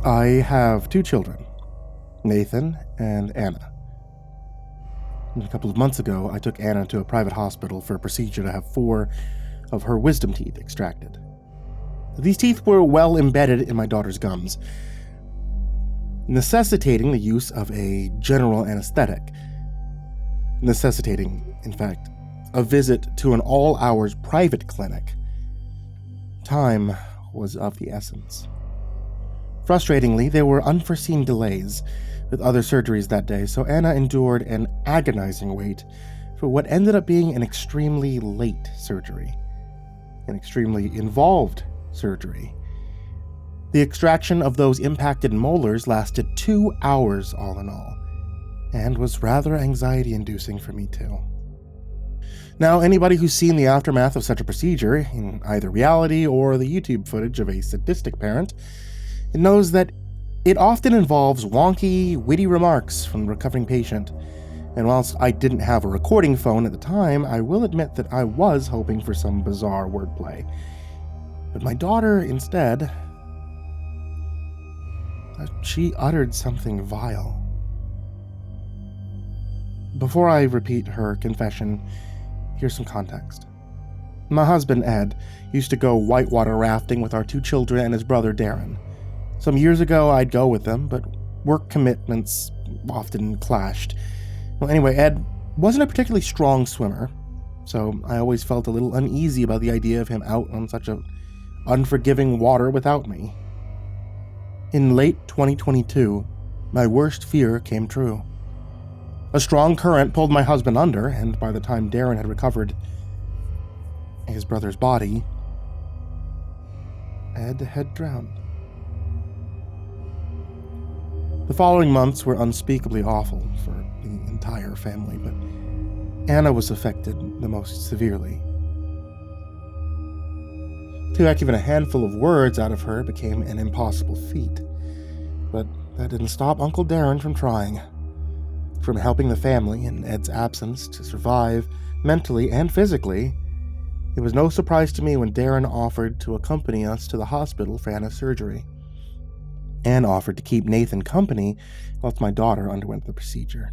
I have 2 children, Nathan and Anna. A couple of months ago, I took Anna to a private hospital for a procedure to have 4 of her wisdom teeth extracted. These teeth were well embedded in my daughter's gums, necessitating the use of a general anesthetic. Necessitating, in fact, a visit to an all-hours private clinic. Time was of the essence. Frustratingly, there were unforeseen delays with other surgeries that day, so Anna endured an agonizing wait for what ended up being an extremely late surgery. An extremely involved surgery. The extraction of those impacted molars lasted 2 hours all in all, and was rather anxiety-inducing for me too. Now, anybody who's seen the aftermath of such a procedure, in either reality or the YouTube footage of a sadistic parent, knows that it often involves wonky, witty remarks from the recovering patient, and whilst I didn't have a recording phone at the time, I will admit that I was hoping for some bizarre wordplay. But my daughter, instead, she uttered something vile. Before I repeat her confession, here's some context. My husband, Ed, used to go whitewater rafting with our 2 children and his brother, Darren. Some years ago, I'd go with them, but work commitments often clashed. Well, anyway, Ed wasn't a particularly strong swimmer, so I always felt a little uneasy about the idea of him out on such a unforgiving water without me. In late 2022, my worst fear came true. A strong current pulled my husband under, and by the time Darren had recovered his brother's body, Ed had drowned. The following months were unspeakably awful for the entire family, but Anna was affected the most severely. To act even a handful of words out of her became an impossible feat, but that didn't stop Uncle Darren from trying. From helping the family in Ed's absence to survive mentally and physically, it was no surprise to me when Darren offered to accompany us to the hospital for Anna's surgery, and offered to keep Nathan company whilst my daughter underwent the procedure.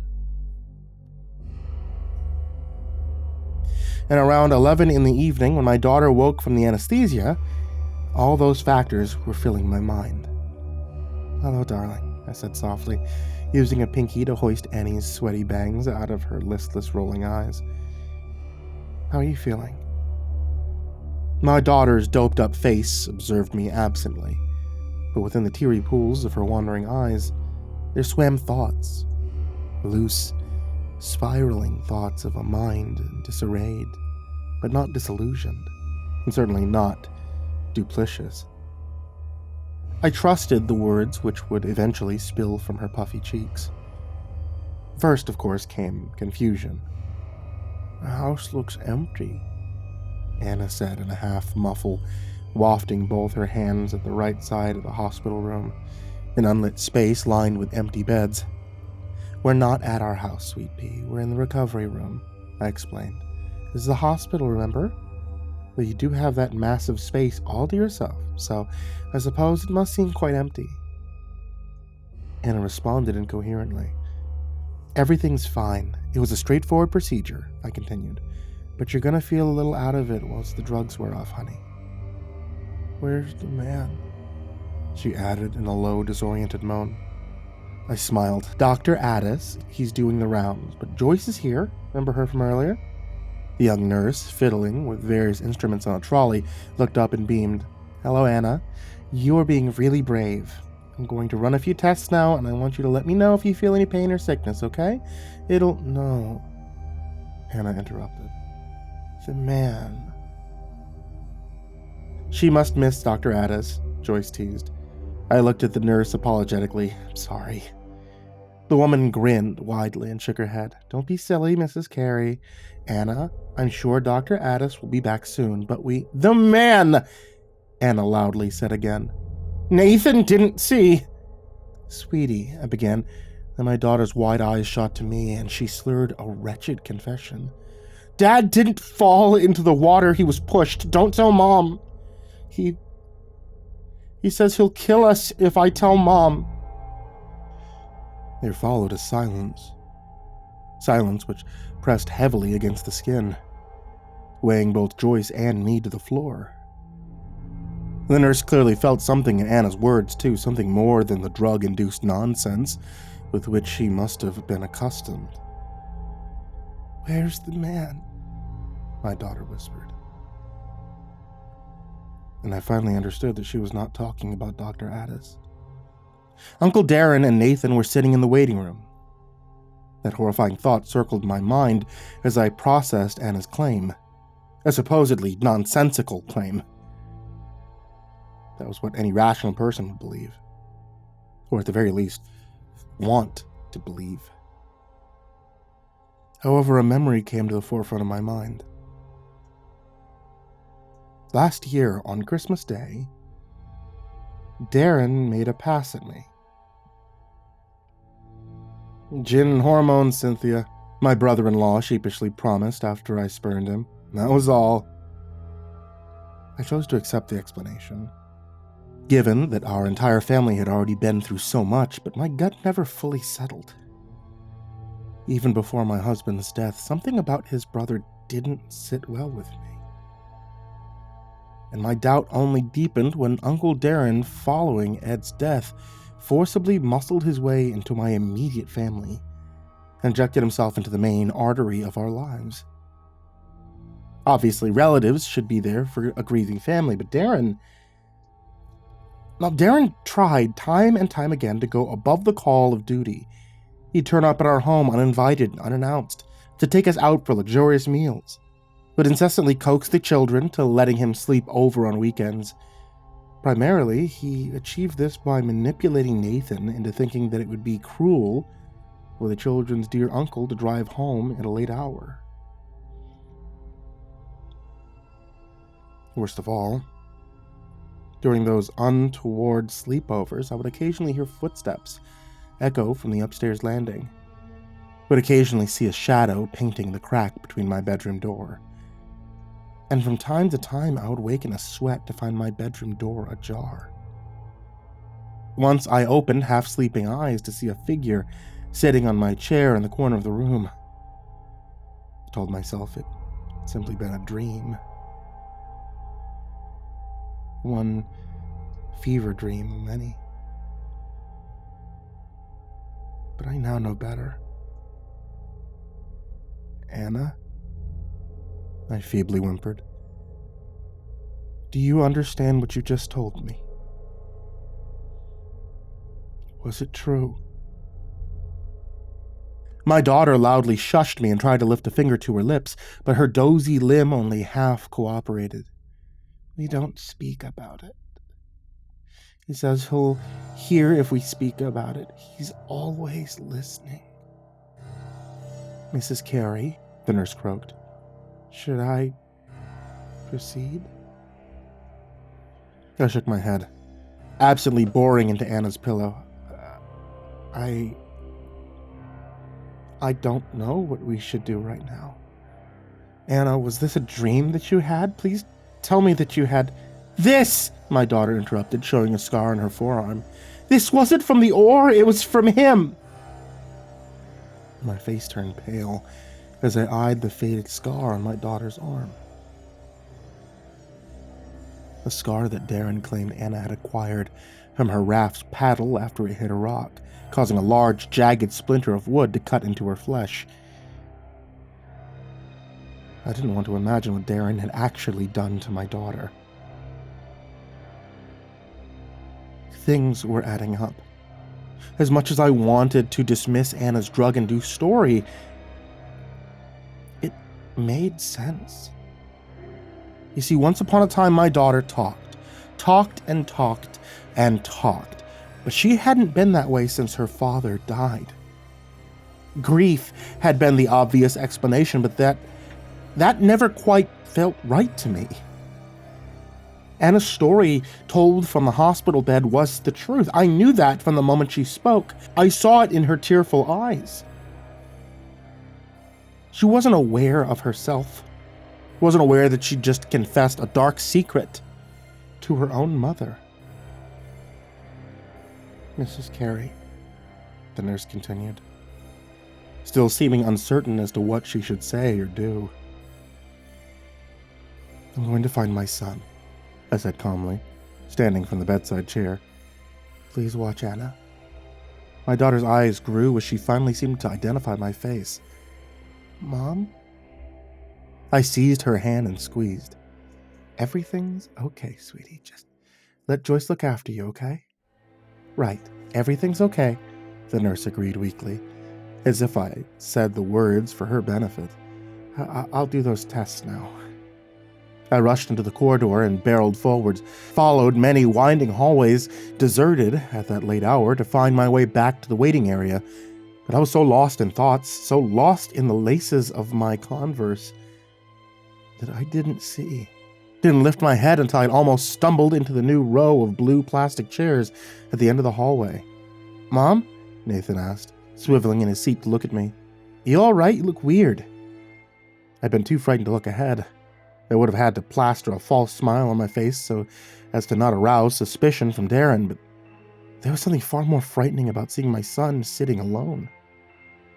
And around 11 in the evening, when my daughter woke from the anesthesia, all those factors were filling my mind. "Hello, darling," I said softly, using a pinky to hoist Annie's sweaty bangs out of her listless rolling eyes. "How are you feeling?" My daughter's doped-up face observed me absently, but within the teary pools of her wandering eyes, there swam thoughts. Loose, spiraling thoughts of a mind disarrayed, but not disillusioned, and certainly not duplicitous. I trusted the words which would eventually spill from her puffy cheeks. First, of course, came confusion. "The house looks empty," Anna said in a half-muffle, wafting both her hands at the right side of the hospital room, an unlit space lined with empty beds. "We're not at our house, Sweet Pea. We're in the recovery room," I explained. "This is the hospital, remember? But you do have that massive space all to yourself, so I suppose it must seem quite empty." Anna responded incoherently. "Everything's fine. It was a straightforward procedure," I continued. "But you're gonna feel a little out of it once the drugs wear off, honey." "Where's the man?" she added in a low, disoriented moan. I smiled. "Dr. Addis, he's doing the rounds, but Joyce is here. Remember her from earlier?" The young nurse, fiddling with various instruments on a trolley, looked up and beamed. "Hello, Anna. You are being really brave. I'm going to run a few tests now, and I want you to let me know if you feel any pain or sickness, okay? No," Anna interrupted. "The man." "She must miss Dr. Addis," Joyce teased. I looked at the nurse apologetically. "Sorry." The woman grinned widely and shook her head. "Don't be silly, Mrs. Carey. Anna, I'm sure Dr. Addis will be back soon, but The man!" Anna loudly said again. "Nathan didn't see." "Sweetie," I began. Then my daughter's wide eyes shot to me, and she slurred a wretched confession. "Dad didn't fall into the water. He was pushed. Don't tell Mom." He He says he'll kill us if I tell Mom." There followed a silence. Silence which pressed heavily against the skin, weighing both Joyce and me to the floor. The nurse clearly felt something in Anna's words, too, something more than the drug-induced nonsense with which she must have been accustomed. "Where's the man?" my daughter whispered. And I finally understood that she was not talking about Dr. Addis. Uncle Darren and Nathan were sitting in the waiting room. That horrifying thought circled my mind as I processed Anna's claim, a supposedly nonsensical claim. That was what any rational person would believe, or at the very least, want to believe. However, a memory came to the forefront of my mind. Last year, on Christmas Day, Darren made a pass at me. "Gin and hormones, Cynthia," my brother-in-law sheepishly promised after I spurned him. That was all. I chose to accept the explanation, given that our entire family had already been through so much, but my gut never fully settled. Even before my husband's death, something about his brother didn't sit well with me. And my doubt only deepened when Uncle Darren, following Ed's death, forcibly muscled his way into my immediate family and injected himself into the main artery of our lives. Obviously, relatives should be there for a grieving family, but Darren tried time and time again to go above the call of duty. He'd turn up at our home uninvited, unannounced, to take us out for luxurious meals, would incessantly coax the children to letting him sleep over on weekends. Primarily, he achieved this by manipulating Nathan into thinking that it would be cruel for the children's dear uncle to drive home at a late hour. Worst of all, during those untoward sleepovers, I would occasionally hear footsteps echo from the upstairs landing. Would occasionally see a shadow painting the crack between my bedroom door. And from time to time, I would wake in a sweat to find my bedroom door ajar. Once I opened half-sleeping eyes to see a figure sitting on my chair in the corner of the room. I told myself it had simply been a dream. One fever dream of many. But I now know better. "Anna?" I feebly whimpered. "Do you understand what you just told me? Was it true?" My daughter loudly shushed me and tried to lift a finger to her lips, but her dozy limb only half cooperated. "We don't speak about it. He says he'll hear if we speak about it. He's always listening." "Mrs. Carey," the nurse croaked, "should I proceed?" I shook my head, absently boring into Anna's pillow. I don't know what we should do right now. Anna, was this a dream that you had? Please tell me that you had..." "This," my daughter interrupted, showing a scar on her forearm. "This wasn't from the ore, it was from him." My face turned pale as I eyed the faded scar on my daughter's arm. A scar that Darren claimed Anna had acquired from her raft's paddle after it hit a rock, causing a large, jagged splinter of wood to cut into her flesh. I didn't want to imagine what Darren had actually done to my daughter. Things were adding up. As much as I wanted to dismiss Anna's drug-induced story, it made sense. You see, once upon a time, my daughter talked and talked and talked, but she hadn't been that way since her father died. Grief had been the obvious explanation, but that never quite felt right to me. Anna's story told from the hospital bed was the truth. I knew that from the moment she spoke. I saw it in her tearful eyes. She wasn't aware of herself. Wasn't aware that she just confessed a dark secret to her own mother. Mrs. Carey, the nurse continued, still seeming uncertain as to what she should say or do. I'm going to find my son, I said calmly, standing from the bedside chair. Please watch Anna. My daughter's eyes grew as she finally seemed to identify my face. Mom? I seized her hand and squeezed. Everything's okay, sweetie. Just let Joyce look after you, okay? Right, everything's okay, the nurse agreed weakly, as if I said the words for her benefit. I'll do those tests now. I rushed into the corridor and barreled forwards, followed many winding hallways, deserted at that late hour, to find my way back to the waiting area. But I was so lost in thoughts, so lost in the laces of my Converse, that I didn't lift my head until I'd almost stumbled into the new row of blue plastic chairs at the end of the hallway. Mom? Nathan asked, swiveling in his seat to look at me. You all right? You look weird. I'd been too frightened to look ahead. I would have had to plaster a false smile on my face so as to not arouse suspicion from Darren, but there was something far more frightening about seeing my son sitting alone.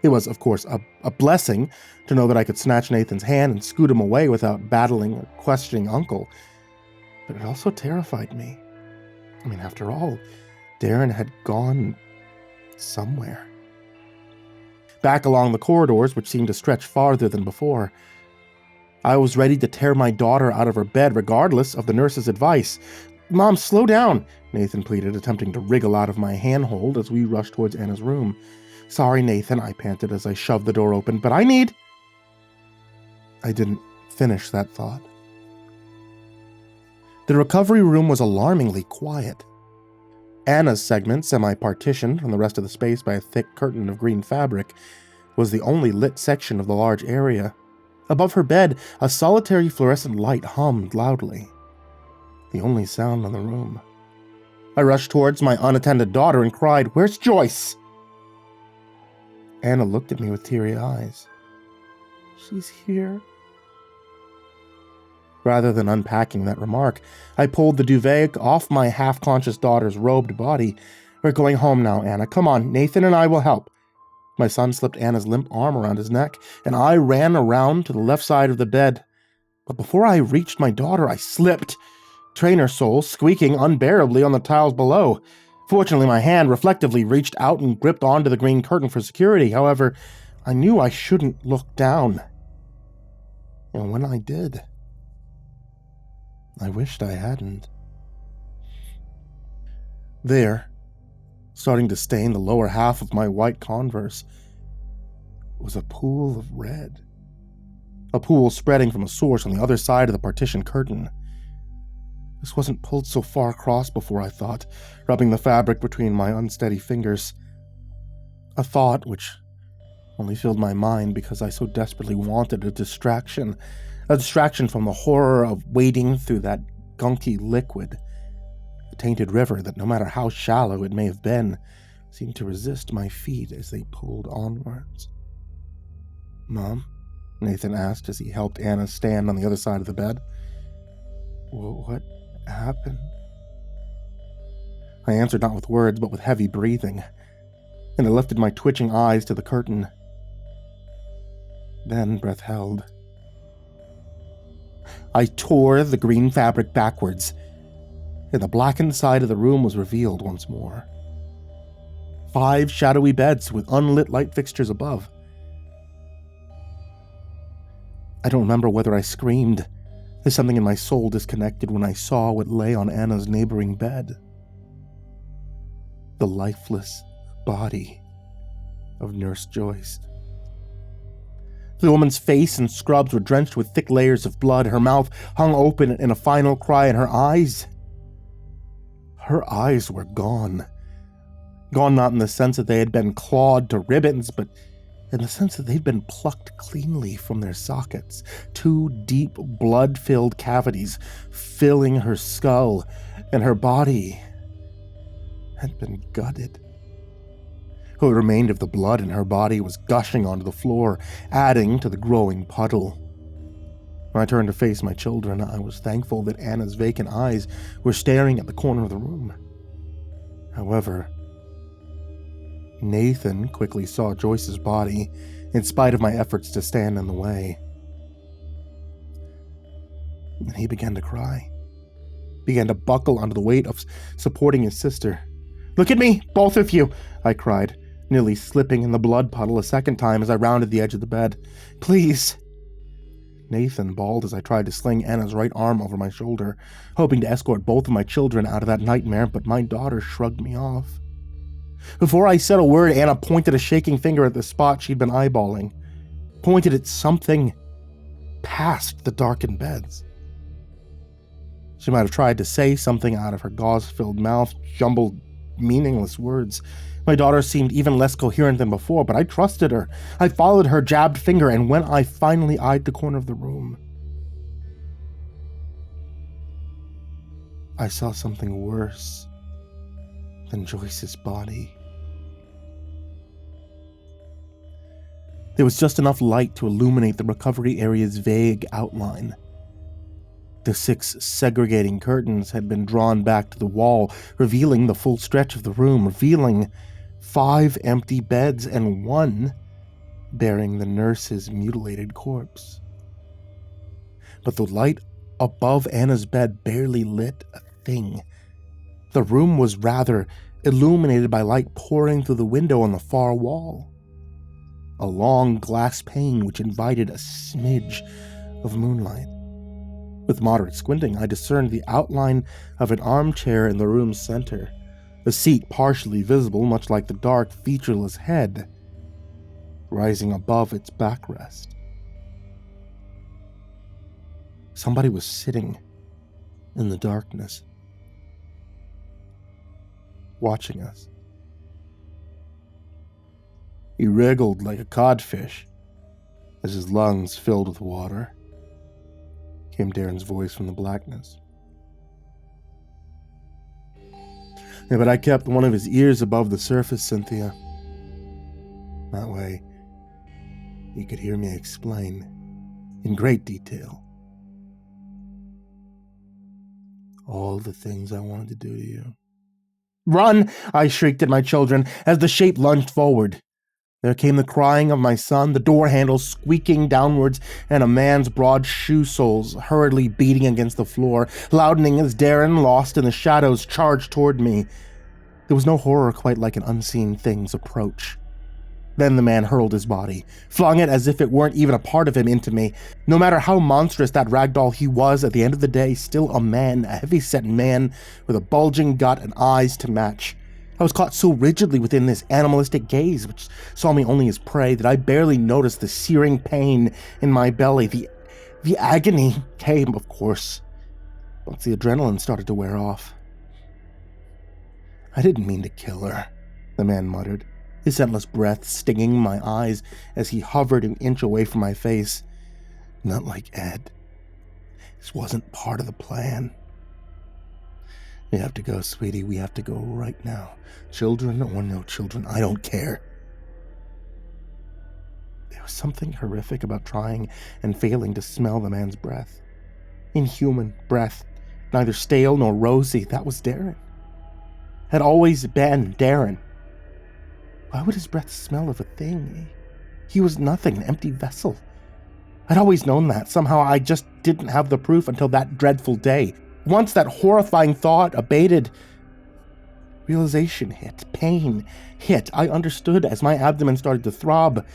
It was, of course, a blessing to know that I could snatch Nathan's hand and scoot him away without battling or questioning Uncle, but it also terrified me. I mean, after all, Darren had gone somewhere. Back along the corridors, which seemed to stretch farther than before, I was ready to tear my daughter out of her bed regardless of the nurse's advice. Mom, slow down, Nathan pleaded, attempting to wriggle out of my handhold as we rushed towards Anna's room. Sorry, Nathan, I panted as I shoved the door open, but I didn't finish that thought. The recovery room was alarmingly quiet. Anna's segment, semi-partitioned from the rest of the space by a thick curtain of green fabric, was the only lit section of the large area. Above her bed, a solitary fluorescent light hummed loudly, the only sound in the room. I rushed towards my unattended daughter and cried, "Where's Joyce?" Anna looked at me with teary eyes. She's here. Rather than unpacking that remark, I pulled the duvet off my half-conscious daughter's robed body. We're going home now, Anna. Come on, Nathan and I will help. My son slipped Anna's limp arm around his neck, and I ran around to the left side of the bed. But before I reached my daughter, I slipped, trainer sole squeaking unbearably on the tiles below. Fortunately, my hand reflectively reached out and gripped onto the green curtain for security. However, I knew I shouldn't look down. And when I did, I wished I hadn't. There, starting to stain the lower half of my white Converse, was a pool of red. A pool spreading from a source on the other side of the partition curtain. This wasn't pulled so far across before, I thought, rubbing the fabric between my unsteady fingers. A thought which only filled my mind because I so desperately wanted a distraction from the horror of wading through that gunky liquid. A tainted river that, no matter how shallow it may have been, seemed to resist my feet as they pulled onwards. Mom? Nathan asked as he helped Anna stand on the other side of the bed. What happened? I answered not with words, but with heavy breathing, and I lifted my twitching eyes to the curtain. Then breath held. I tore the green fabric backwards, and the blackened side of the room was revealed once more. 5 shadowy beds with unlit light fixtures above. I don't remember whether I screamed, as something in my soul disconnected when I saw what lay on Anna's neighboring bed. The lifeless body of Nurse Joyce. The woman's face and scrubs were drenched with thick layers of blood. Her mouth hung open in a final cry, and her eyes were gone. Gone not in the sense that they had been clawed to ribbons, but in the sense that they'd been plucked cleanly from their sockets. 2 deep, blood-filled cavities filling her skull, and her body had been gutted. What remained of the blood in her body was gushing onto the floor, adding to the growing puddle. When I turned to face my children, I was thankful that Anna's vacant eyes were staring at the corner of the room. However, Nathan quickly saw Joyce's body, in spite of my efforts to stand in the way. And he began to cry. Began to buckle under the weight of supporting his sister. "Look at me, both of you!" I cried, nearly slipping in the blood puddle a second time as I rounded the edge of the bed. "Please!" Nathan bawled as I tried to sling Anna's right arm over my shoulder, hoping to escort both of my children out of that nightmare, but my daughter shrugged me off. Before I said a word, Anna pointed a shaking finger at the spot she'd been eyeballing. Pointed at something past the darkened beds. She might have tried to say something out of her gauze-filled mouth, jumbled meaningless words. My daughter seemed even less coherent than before, but I trusted her. I followed her jabbed finger, and when I finally eyed the corner of the room, I saw something worse than Joyce's body. There was just enough light to illuminate the recovery area's vague outline. The 6 segregating curtains had been drawn back to the wall, revealing the full stretch of the room, revealing 5 empty beds and 1 bearing the nurse's mutilated corpse. But the light above Anna's bed barely lit a thing. The room was rather illuminated by light pouring through the window on the far wall. A long glass pane which invited a smidge of moonlight. With moderate squinting, I discerned the outline of an armchair in the room's center, a seat partially visible, much like the dark, featureless head, rising above its backrest. Somebody was sitting in the darkness, watching us. He wriggled like a codfish as his lungs filled with water. Came Darren's voice from the blackness. Yeah, but I kept one of his ears above the surface, Cynthia. That way, he could hear me explain, in great detail, all the things I wanted to do to you. "Run!" I shrieked at my children as the shape lunged forward. There came the crying of my son, the door handle squeaking downwards, and a man's broad shoe soles hurriedly beating against the floor, loudening as Darren, lost in the shadows, charged toward me. There was no horror quite like an unseen thing's approach. Then the man hurled his body, flung it as if it weren't even a part of him into me. No matter how monstrous that ragdoll he was, at the end of the day, still a man, a heavy-set man with a bulging gut and eyes to match. I was caught so rigidly within this animalistic gaze, which saw me only as prey, that I barely noticed the searing pain in my belly. The agony came, of course, once the adrenaline started to wear off. "I didn't mean to kill her," the man muttered, his scentless breath stinging my eyes as he hovered an inch away from my face. "Not like Ed. This wasn't part of the plan. We have to go, sweetie. We have to go right now. Children or no children, I don't care." There was something horrific about trying and failing to smell the man's breath. Inhuman breath, neither stale nor rosy. That was Darren. Had always been Darren. Why would his breath smell of a thing? He was nothing, an empty vessel. I'd always known that. Somehow I just didn't have the proof until that dreadful day. Once that horrifying thought abated, realization hit, pain hit. I understood as my abdomen started to throb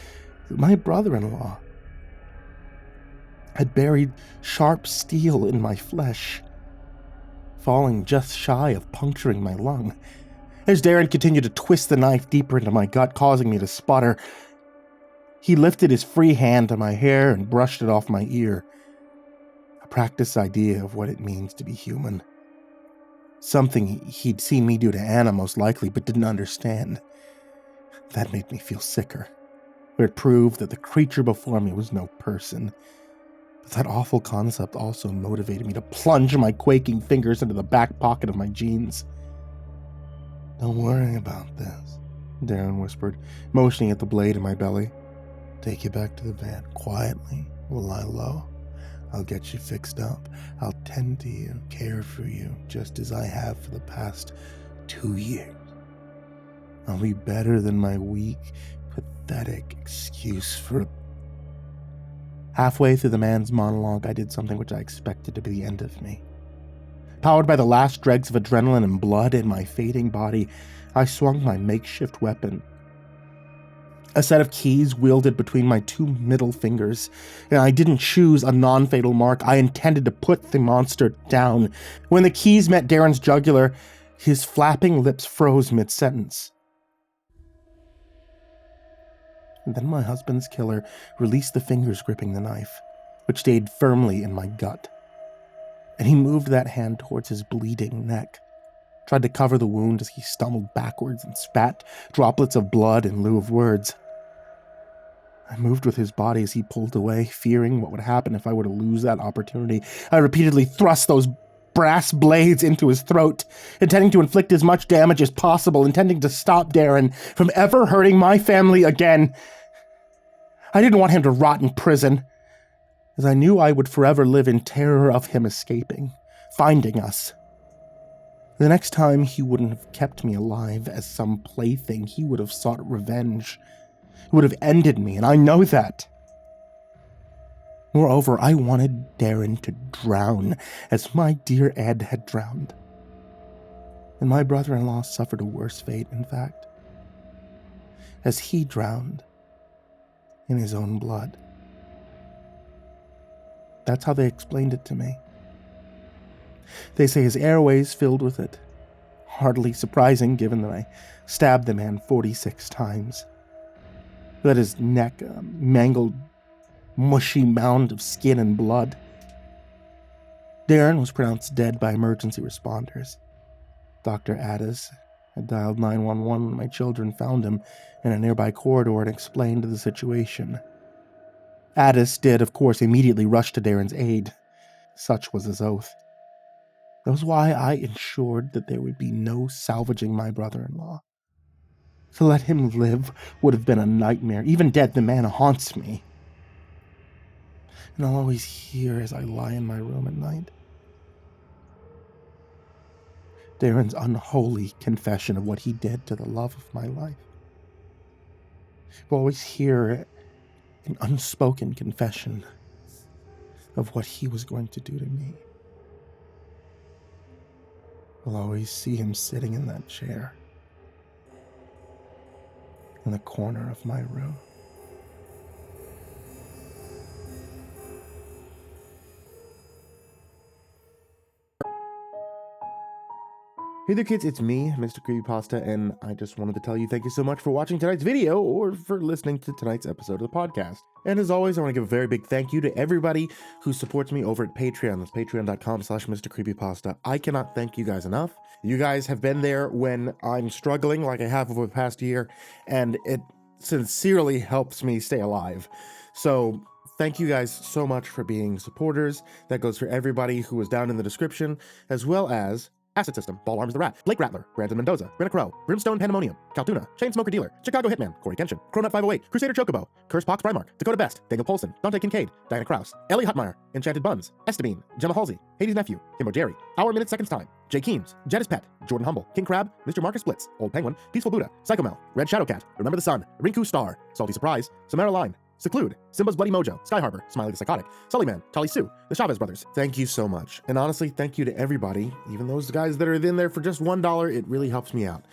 that my brother-in-law had buried sharp steel in my flesh, falling just shy of puncturing my lung. As Darren continued to twist the knife deeper into my gut, causing me to sputter, he lifted his free hand to my hair and brushed it off my ear. A practiced idea of what it means to be human. Something he'd seen me do to Anna, most likely, but didn't understand. That made me feel sicker. It proved that the creature before me was no person. But that awful concept also motivated me to plunge my quaking fingers into the back pocket of my jeans. "Don't worry about this," Darren whispered, motioning at the blade in my belly. "Take you back to the van quietly. We'll lie low. I'll get you fixed up. I'll tend to you, care for you, just as I have for the past 2 years. I'll be better than my weak, pathetic excuse for... Halfway through the man's monologue, I did something which I expected to be the end of me. Powered by the last dregs of adrenaline and blood in my fading body, I swung my makeshift weapon. A set of keys wielded between my two middle fingers, and I didn't choose a non-fatal mark. I intended to put the monster down. When the keys met Darren's jugular, his flapping lips froze mid-sentence. And then my husband's killer released the fingers gripping the knife, which stayed firmly in my gut. And he moved that hand towards his bleeding neck, tried to cover the wound as he stumbled backwards and spat droplets of blood in lieu of words. I moved with his body as he pulled away, fearing what would happen if I were to lose that opportunity. I repeatedly thrust those brass blades into his throat, intending to inflict as much damage as possible, intending to stop Darren from ever hurting my family again. I didn't want him to rot in prison, as I knew I would forever live in terror of him escaping, finding us. The next time, he wouldn't have kept me alive as some plaything. He would have sought revenge. He would have ended me, and I know that. Moreover, I wanted Darren to drown, as my dear Ed had drowned. And my brother-in-law suffered a worse fate, in fact, as he drowned in his own blood. That's how they explained it to me. They say his airways filled with it. Hardly surprising, given that I stabbed the man 46 times. That his neck, a mangled, mushy mound of skin and blood. Darren was pronounced dead by emergency responders. Dr. Addis had dialed 911 when my children found him in a nearby corridor and explained the situation. Addis did, of course, immediately rush to Darren's aid. Such was his oath. That was why I ensured that there would be no salvaging my brother-in-law. To let him live would have been a nightmare. Even dead, the man haunts me. And I'll always hear as I lie in my room at night Darren's unholy confession of what he did to the love of my life. I'll always hear an unspoken confession of what he was going to do to me. I'll always see him sitting in that chair in the corner of my room. Hey there kids, it's me, MrCreepyPasta, and I just wanted to tell you thank you so much for watching tonight's video or for listening to tonight's episode of the podcast. And as always, I want to give a very big thank you to everybody who supports me over at Patreon. That's patreon.com/MrCreepyPasta. I cannot thank you guys enough. You guys have been there when I'm struggling like I have over the past year, and it sincerely helps me stay alive. So thank you guys so much for being supporters. That goes for everybody who was down in the description, as well as AcidSystem, BallarmsTheRat, Blake Rattler, Brandon Mendoza, Brenna, BrimstonePandemonium, Caltuna, Chainsmoker Dealer, ChicagoHitman, CoryxKenshin, Cronut508, CrusaderChocobo, CursepoxPrimarch, Dakota Best, Daniel Poulsen, Dante Kinkade, Diana Kraus, Ellie Hutmire, Enchanted Buns, Estebean, Gemma Halsey, HIDive's nephew, himbojerry, Hourminsec's Jay Keems, Jed is Pet, Jordan Humble, King Crab, Mr. Marcus Blitz, Old Penguin, Peaceful Buddha, Psychomel, Red Shadowcat, Remember the Sun, Rinku Star, Salty Surprise, Samara Line, Seclude, Simba's Bloody Mojo, Sky Harbor, Smiley the Psychotic, Sullyman, Tally Sue, the Chavez Brothers. Thank you so much. And honestly, thank you to everybody, even those guys that are in there for just $1. It really helps me out.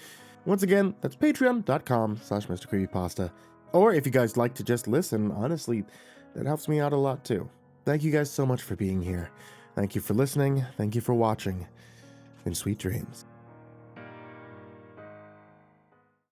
Once again, that's patreon.com/MrCreepyPasta. Or if you guys like to just listen, honestly, that helps me out a lot too. Thank you guys so much for being here. Thank you for listening. Thank you for watching. And sweet dreams.